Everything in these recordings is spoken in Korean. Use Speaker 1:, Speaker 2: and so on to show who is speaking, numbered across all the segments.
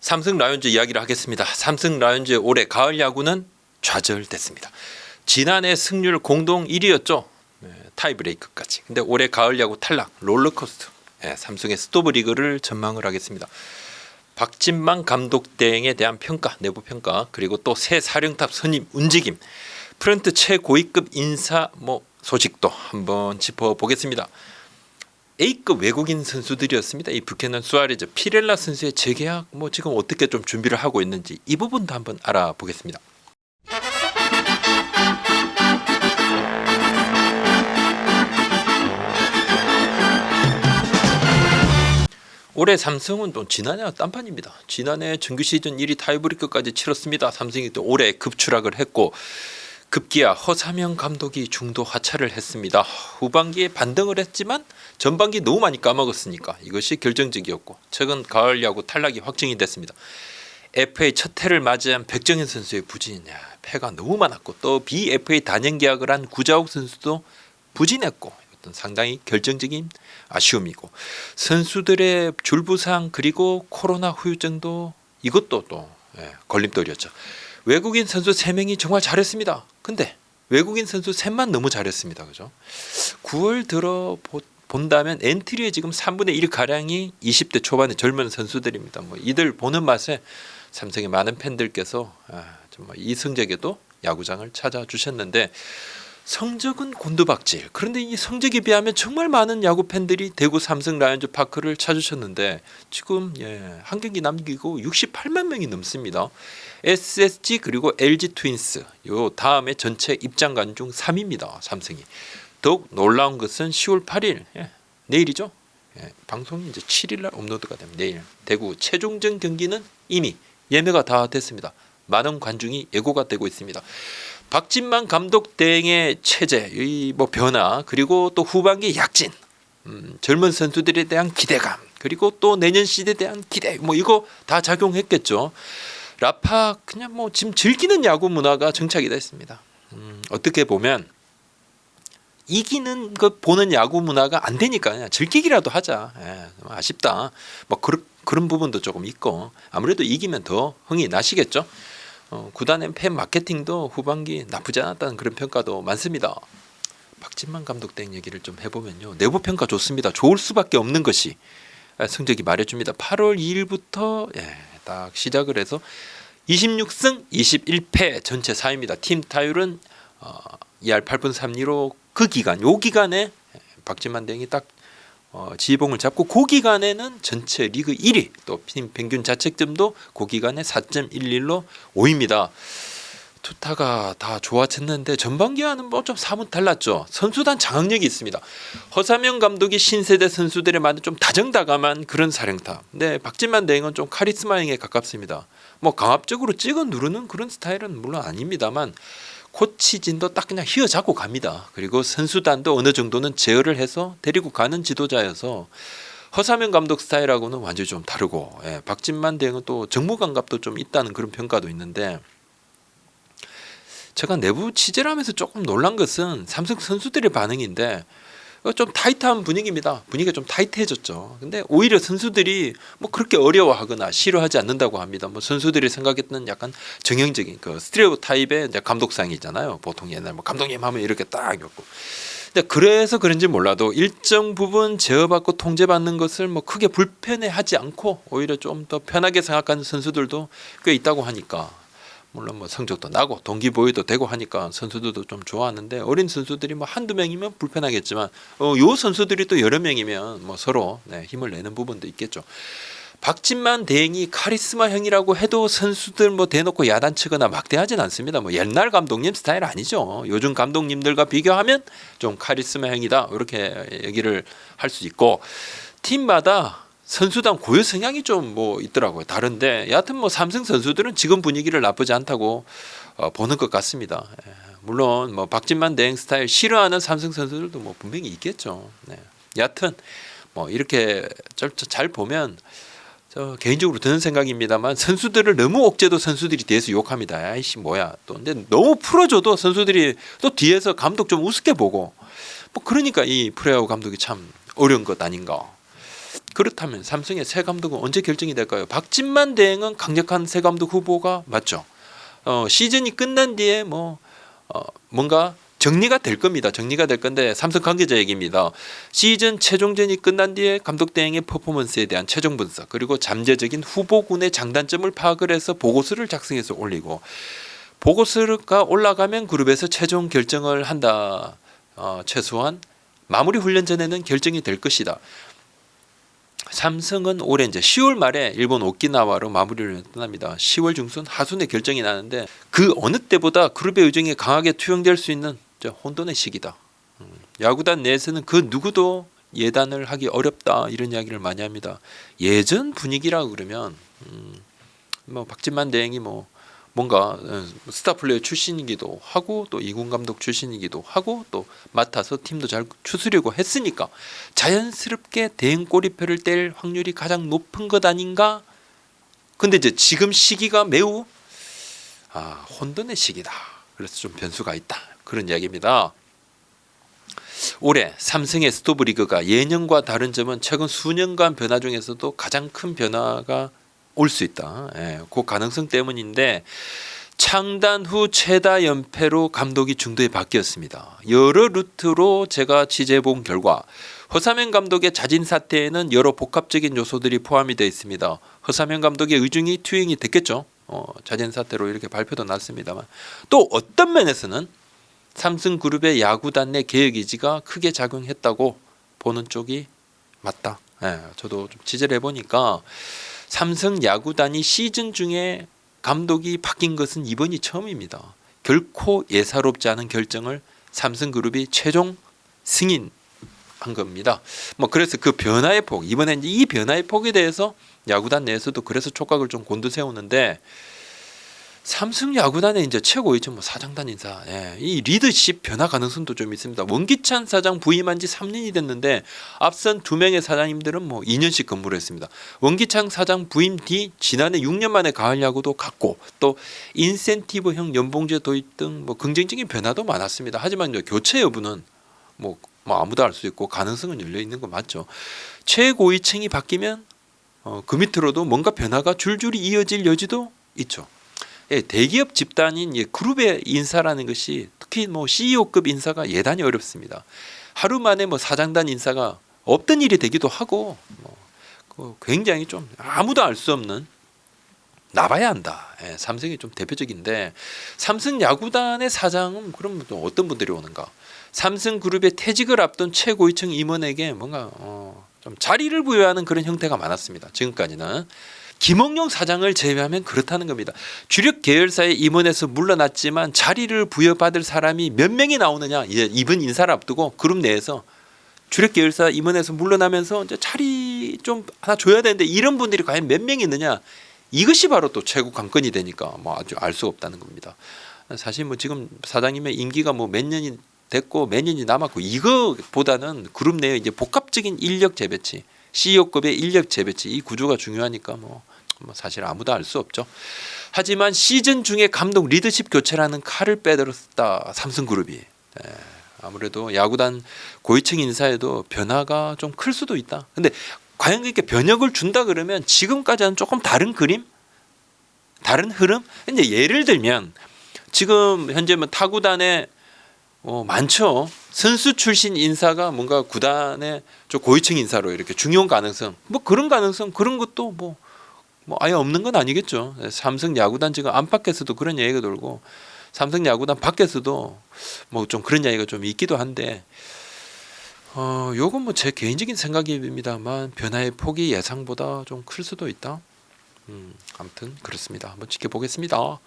Speaker 1: 삼성 라이온즈 이야기를 하겠습니다. 삼성 라이온즈의 올해 가을 야구는 좌절됐습니다. 지난해 승률 공동 1위였죠. 타이브레이크까지. 근데 올해 가을 야구 탈락, 롤러코스터. 삼성의 스토브 리그를 전망을 하겠습니다. 박진만 감독 대행에 대한 평가, 내부 평가, 그리고 또 새 사령탑 선임 움직임, 프런트 최고위급 인사 소식도 한번 짚어보겠습니다. A급 외국인 선수들이었습니다. 이 부캐넌 수아레즈, 피렐라 선수의 재계약 지금 어떻게 좀 준비를 하고 있는지 이 부분도 한번 알아보겠습니다. 올해 삼성은 또 지난해와 딴판입니다. 지난해 정규 시즌 1위 타이브레이크까지 치렀습니다. 삼성이 또 올해 급추락을 했고 급기야 허삼영 감독이 중도 하차를 했습니다. 후반기에 반등을 했지만 전반기 너무 많이 까먹었으니까 이것이 결정적이었고 최근 가을 야구 탈락이 확정이 됐습니다. FA 첫 해를 맞이한 백정현 선수의 부진, 패가 너무 많았고 또 BFA 단연 계약을 한 구자욱 선수도 부진했고 이것도 상당히 결정적인 아쉬움이고 선수들의 줄부상 그리고 코로나 후유증도 이것도 또 걸림돌이었죠. 외국인 선수 3명이 정말 잘했습니다. 근데 외국인 선수 셋만 너무 잘했습니다. 그죠? 9월 들어 본다면 엔트리의 지금 3분의 1 가량이 20대 초반의 젊은 선수들입니다. 이들 보는 맛에 삼성의 많은 팬들께서 정말 이 성적에도 야구장을 찾아주셨는데 성적은 곤두박질. 그런데 이 성적에 비하면 정말 많은 야구 팬들이 대구 삼성 라이온즈 파크를 찾으셨는데 지금 한 경기 남기고 68만 명이 넘습니다. SSG 그리고 LG 트윈스 요 다음에 전체 입장관 중 3위입니다. 삼성이. 더욱 놀라운 것은 10월 8일 내일이죠. 방송이 이제 7일날 업로드가 됩니다. 내일 대구 최종전 경기는 이미 예매가 다 됐습니다. 많은 관중이 예고가 되고 있습니다. 박진만 감독 대행의 체제, 이 변화 그리고 또 후반기 약진, 젊은 선수들에 대한 기대감 그리고 또 내년 시대에 대한 기대 이거 다 작용했겠죠. 라파 그냥 지금 즐기는 야구 문화가 정착이 됐습니다. 어떻게 보면 이기는 것 보는 야구 문화가 안 되니까 그냥 즐기기라도 하자. 아쉽다. 그런 부분도 조금 있고 아무래도 이기면 더 흥이 나시겠죠. 구단의 팬 마케팅도 후반기 나쁘지 않았다는 그런 평가도 많습니다. 박진만 감독 등 얘기를 좀 해보면요. 내부 평가 좋습니다. 좋을 수밖에 없는 것이 성적이 말해줍니다. 8월 2일부터 딱 시작을 해서 26승 21패 전체 4위입니다. 팀 타율은 2할 8분 3리로 그 기간 요 기간에 박진만 대행이 딱 지휘봉을 잡고 그 기간에는 전체 리그 1위 또 팀 평균 자책점도 그 기간에 4.11로 5위입니다. 투타가 다 좋아졌는데 전반기와는 좀 사뭇 달랐죠. 선수단 장악력이 있습니다. 허삼영 감독이 신세대 선수들에 맞는 좀 다정다감한 그런 사령탑. 근데 박진만 대행은 좀 카리스마형에 가깝습니다. 강압적으로 찍어 누르는 그런 스타일은 물론 아닙니다만 코치진도 딱 그냥 휘어잡고 갑니다. 그리고 선수단도 어느 정도는 제어를 해서 데리고 가는 지도자여서 허삼영 감독 스타일하고는 완전히 좀 다르고 박진만 대행은 또 정무감각도 좀 있다는 그런 평가도 있는데 제가 내부 취재를 하면서 조금 놀란 것은 삼성 선수들의 반응인데 좀 타이트한 분위기입니다. 분위기가 좀 타이트해졌죠. 근데 오히려 선수들이 그렇게 어려워하거나 싫어하지 않는다고 합니다. 선수들이 생각했던 약간 정형적인 그 스트레오 타입의 이제 감독상이잖아요. 보통 옛날 감독님 하면 이렇게 딱 있고. 근데 그래서 그런지 몰라도 일정 부분 제어받고 통제받는 것을 크게 불편해하지 않고 오히려 좀 더 편하게 생각하는 선수들도 꽤 있다고 하니까. 물론 성적도 나고 동기부여도 되고 하니까 선수들도 좀 좋아하는데 어린 선수들이 한두 명이면 불편하겠지만 요 선수들이 또 여러 명이면 서로 힘을 내는 부분도 있겠죠. 박진만 대행이 카리스마형이라고 해도 선수들 대놓고 야단치거나 막대하진 않습니다. 옛날 감독님 스타일 아니죠. 요즘 감독님들과 비교하면 좀 카리스마형이다 이렇게 얘기를 할 수 있고 팀마다 선수단 고유 성향이 좀 있더라고요. 다른데 여하튼 삼성 선수들은 지금 분위기를 나쁘지 않다고 보는 것 같습니다. 물론 박진만 대행 스타일 싫어하는 삼성 선수들도 분명히 있겠죠. 여하튼 이렇게 잘 보면 저 개인적으로 드는 생각입니다만 선수들을 너무 억제도 선수들이 뒤에서 욕합니다. 아이씨 뭐야 또 근데 너무 풀어줘도 선수들이 또 뒤에서 감독 좀 우습게 보고 그러니까 이 프로야구 감독이 참 어려운 것 아닌가. 그렇다면 삼성의 새 감독은 언제 결정이 될까요? 박진만 대행은 강력한 새 감독 후보가 맞죠. 시즌이 끝난 뒤에 뭔가 정리가 될 겁니다. 정리가 될 건데 삼성 관계자 얘기입니다. 시즌 최종전이 끝난 뒤에 감독 대행의 퍼포먼스에 대한 최종 분석 그리고 잠재적인 후보군의 장단점을 파악을 해서 보고서를 작성해서 올리고 보고서가 올라가면 그룹에서 최종 결정을 한다. 최소한 마무리 훈련 전에는 결정이 될 것이다. 삼성은 올해 이제 10월 말에 일본 오키나와로 마무리를 떠납니다. 10월 중순 하순에 결정이 나는데 그 어느 때보다 그룹의 의정이 강하게 투영될 수 있는 혼돈의 시기다. 야구단 내에서는 그 누구도 예단을 하기 어렵다 이런 이야기를 많이 합니다. 예전 분위기라고 그러면 박진만 대행이 뭔가 스타 플레이어 출신이기도 하고 또 이군 감독 출신이기도 하고 또 맡아서 팀도 잘 추스려고 했으니까 자연스럽게 대행 꼬리표를 뗄 확률이 가장 높은 것 아닌가? 근데 이제 지금 시기가 매우 혼돈의 시기다. 그래서 좀 변수가 있다. 그런 이야기입니다. 올해 삼성의 스토브리그가 예년과 다른 점은 최근 수년간 변화 중에서도 가장 큰 변화가 올 수 있다. 그 가능성 때문인데 창단 후 최다 연패로 감독이 중도에 바뀌었습니다. 여러 루트로 제가 취재해본 결과 허삼현 감독의 자진 사퇴에는 여러 복합적인 요소들이 포함이 되어 있습니다. 허삼현 감독의 의중이 투영이 됐겠죠. 자진 사퇴로 이렇게 발표도 났습니다만 또 어떤 면에서는 삼성그룹의 야구단 내 개혁 의지가 크게 작용했다고 보는 쪽이 맞다. 저도 좀 취재를 해보니까 삼성 야구단이 시즌 중에 감독이 바뀐 것은 이번이 처음입니다. 결코 예사롭지 않은 결정을 삼성그룹이 최종 승인한 겁니다. 그래서 그 변화의 폭, 이번에 이 변화의 폭에 대해서 야구단 내에서도 그래서 촉각을 좀 곤두세우는데 삼성 야구단의 이제 최고위층 사장단 인사, 이 리더십 변화 가능성도 좀 있습니다. 원기찬 사장 부임한 지 3년이 됐는데 앞선 2명의 사장님들은 2년씩 근무를 했습니다. 원기찬 사장 부임 뒤 지난해 6년 만에 가을 야구도 갔고 또 인센티브형 연봉제 도입 등 긍정적인 변화도 많았습니다. 하지만 교체 여부는 아무도 알 수 있고 가능성은 열려 있는 거 맞죠. 최고위층이 바뀌면 그 밑으로도 뭔가 변화가 줄줄이 이어질 여지도 있죠. 대기업 집단인 그룹의 인사라는 것이 특히 CEO급 인사가 예단이 어렵습니다. 하루 만에 사장단 인사가 없던 일이 되기도 하고 굉장히 좀 아무도 알 수 없는 나봐야 한다. 삼성이 좀 대표적인데 삼성 야구단의 사장은 그럼 또 어떤 분들이 오는가? 삼성그룹의 퇴직을 앞둔 최고위층 임원에게 뭔가 좀 자리를 부여하는 그런 형태가 많았습니다. 지금까지는. 김홍용 사장을 제외하면 그렇다는 겁니다. 주력 계열사의 임원에서 물러났지만 자리를 부여받을 사람이 몇 명이 나오느냐. 이번 인사를 앞두고 그룹 내에서 주력 계열사 임원에서 물러나면서 이제 자리 좀 하나 줘야 되는데 이런 분들이 과연 몇 명이 있느냐. 이것이 바로 또 최고 관건이 되니까 아주 알 수가 없다는 겁니다. 사실 지금 사장님의 임기가 몇 년이 됐고 몇 년이 남았고 이거보다는 그룹 내에 이제 복합적인 인력 재배치, CEO급의 인력 재배치 이 구조가 중요하니까 사실 아무도 알 수 없죠. 하지만 시즌 중에 감독 리더십 교체라는 칼을 빼들었다 삼성그룹이. 아무래도 야구단 고위층 인사에도 변화가 좀 클 수도 있다. 근데 과연 그렇게 변혁을 준다 그러면 지금까지는 조금 다른 그림, 다른 흐름. 이제 예를 들면 지금 현재 타구단에 많죠. 선수 출신 인사가 뭔가 구단의 고위층 인사로 이렇게 중요한 가능성, 그런 가능성 그런 것도 아예 없는 건 아니겠죠. 삼성 야구단 지금 안팎에서도 그런 얘기가 돌고 삼성 야구단 밖에서도 좀 그런 이야기가 좀 있기도 한데 요건 제 개인적인 생각입니다만 변화의 폭이 예상보다 좀 클 수도 있다. 아무튼 그렇습니다. 한번 지켜보겠습니다.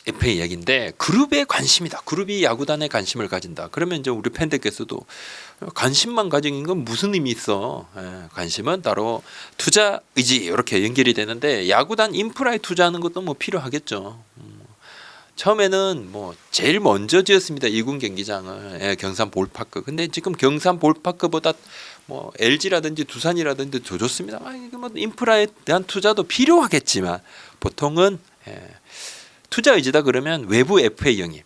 Speaker 1: FA 얘기인데 그룹에 관심이다. 그룹이 야구단에 관심을 가진다. 그러면 이제 우리 팬들께서도 관심만 가진 건 무슨 의미 있어? 관심은 따로 투자 의지 이렇게 연결이 되는데 야구단 인프라에 투자하는 것도 필요하겠죠. 처음에는 제일 먼저 지었습니다. 2군 경기장을 경산 볼파크. 근데 지금 경산 볼파크보다 LG라든지 두산이라든지 더 좋습니다. 인프라에 대한 투자도 필요하겠지만 보통은 투자 의지다 그러면 외부 FA 영입.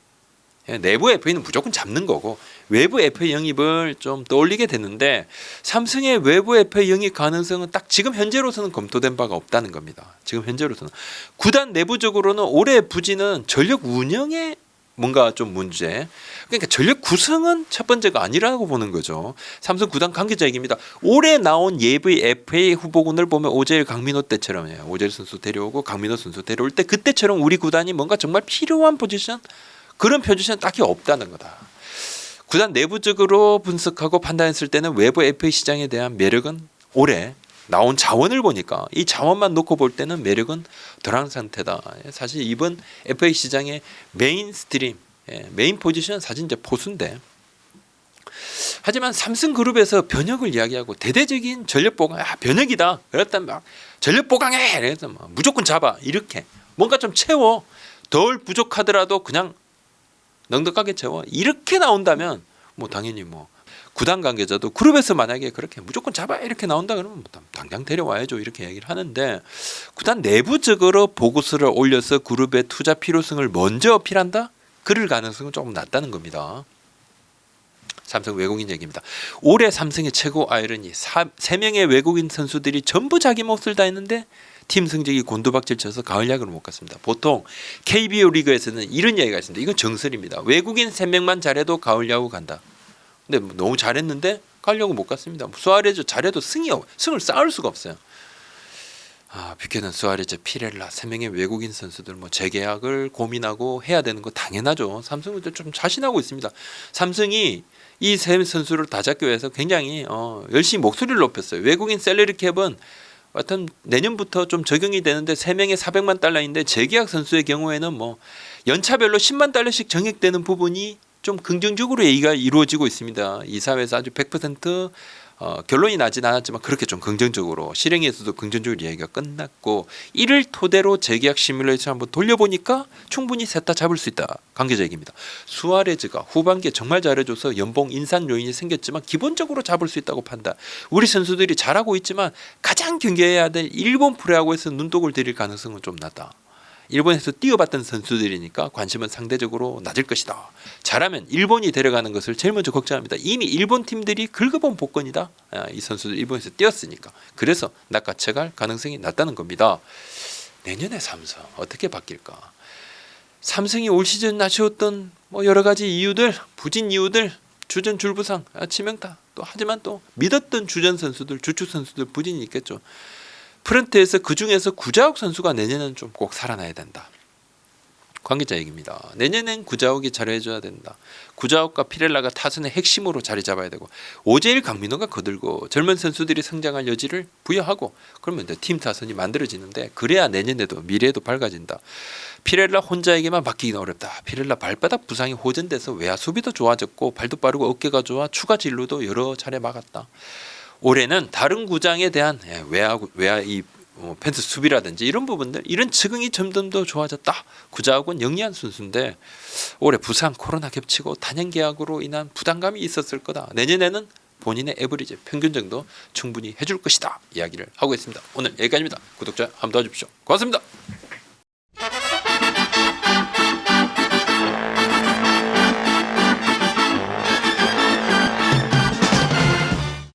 Speaker 1: 내부 FA는 무조건 잡는 거고 외부 FA 영입을 좀 떠올리게 됐는데 삼성의 외부 FA 영입 가능성은 딱 지금 현재로서는 검토된 바가 없다는 겁니다. 지금 현재로서는 구단 내부적으로는 올해 부진은 전력 운영에 뭔가 좀 문제. 그러니까 전력 구성은 첫 번째가 아니라고 보는 거죠. 삼성 구단 관계자 얘기입니다. 올해 나온 예비 FA 후보군을 보면 오재일, 강민호 때처럼이에요. 오재일 선수 데려오고 강민호 선수 데려올 때 그때처럼 우리 구단이 뭔가 정말 필요한 포지션 그런 포지션 딱히 없다는 거다. 구단 내부적으로 분석하고 판단했을 때는 외부 FA 시장에 대한 매력은 올해 나온 자원을 보니까 이 자원만 놓고 볼 때는 매력은 덜한 상태다. 사실 이번 FA 시장의 메인 스트림, 메인 포지션 사실 이제 포수인데 하지만 삼성그룹에서 변혁을 이야기하고 대대적인 전력 보강, 변혁이다. 그랬다면 막 전력 보강해. 그래서 막 무조건 잡아. 이렇게 뭔가 좀 채워. 덜 부족하더라도 그냥 넉넉하게 채워. 이렇게 나온다면 뭐 당연히 뭐 구단 관계자도 그룹에서 만약에 그렇게 무조건 잡아 이렇게 나온다 그러면 뭐 당장 데려와야죠 이렇게 얘기를 하는데 구단 내부적으로 보고서를 올려서 그룹의 투자 필요성을 먼저 어필한다? 그럴 가능성은 조금 낮다는 겁니다. 삼성 외국인 얘기입니다. 올해 삼성의 최고 아이러니 3명의 외국인 선수들이 전부 자기 몫을 다했는데 팀 성적이 곤두박질 쳐서 가을 야구를 못 갔습니다. 보통 KBO 리그에서는 이런 이야기가 있습니다. 이건 정설입니다. 외국인 3명만 잘해도 가을 야구 간다. 근데 너무 잘했는데 가려고 못 갔습니다. 수아레즈 잘해도 승을 쌓을 수가 없어요. 뷰캐넌, 수아레즈, 피렐라 3명의 외국인 선수들 뭐 재계약을 고민하고 해야 되는 거 당연하죠. 삼성은 좀 자신하고 있습니다. 삼성이 이 세 선수를 다 잡기 위해서 굉장히 열심히 목소리를 높였어요. 외국인 셀러리 캡은 하여튼 내년부터 좀 적용이 되는데 3명에 400만 달러인데 재계약 선수의 경우에는 뭐 연차별로 10만 달러씩 정액되는 부분이 좀 긍정적으로 얘기가 이루어지고 있습니다. 이 사회에서 아주 100% 결론이 나진 않았지만 그렇게 좀 긍정적으로 실행에서도 긍정적으로 얘기가 끝났고 이를 토대로 재계약 시뮬레이션 한번 돌려보니까 충분히 셋 다 잡을 수 있다. 관계자 얘기입니다. 수아레즈가 후반기에 정말 잘해줘서 연봉 인상 요인이 생겼지만 기본적으로 잡을 수 있다고 판단. 우리 선수들이 잘하고 있지만 가장 경계해야 될 일본 프로야구에서 눈독을 들일 가능성은 좀 낮다. 일본에서 뛰어봤던 선수들이니까 관심은 상대적으로 낮을 것이다. 잘하면 일본이 데려가는 것을 제일 먼저 걱정합니다. 이미 일본 팀들이 긁어본 복권이다. 이 선수들 일본에서 뛰었으니까. 그래서 낚아채갈 가능성이 낮다는 겁니다. 내년에 삼성 어떻게 바뀔까? 삼성이 올 시즌 아쉬웠던 뭐 여러 가지 이유들, 부진 이유들, 주전 줄부상, 치명타. 또 하지만 또 믿었던 주전 선수들, 주축 선수들 부진이 있겠죠. 프런트에서 그중에서 구자욱 선수가 내년에는 좀 꼭 살아나야 된다. 관계자 얘기입니다. 내년엔 구자욱이 잘해줘야 된다. 구자욱과 피렐라가 타선의 핵심으로 자리 잡아야 되고 오재일, 강민호가 거들고 젊은 선수들이 성장할 여지를 부여하고 그러면 이제 팀 타선이 만들어지는데 그래야 내년에도 미래에도 밝아진다. 피렐라 혼자에게만 맡기기는 어렵다. 피렐라 발바닥 부상이 호전돼서 외야 수비도 좋아졌고 발도 빠르고 어깨가 좋아 추가 진루도 여러 차례 막았다. 올해는 다른 구장에 대한 외야 이 펜스 수비라든지 이런 부분들 이런 적응이 점점 더 좋아졌다. 구자욱은 영리한 선수인데 올해 부상 코로나 겹치고 단연 계약으로 인한 부담감이 있었을 거다. 내년에는 본인의 에버리지 평균 정도 충분히 해줄 것이다. 이야기를 하고 있습니다. 오늘 여기까지입니다. 구독자 한번 도와주십시오. 고맙습니다.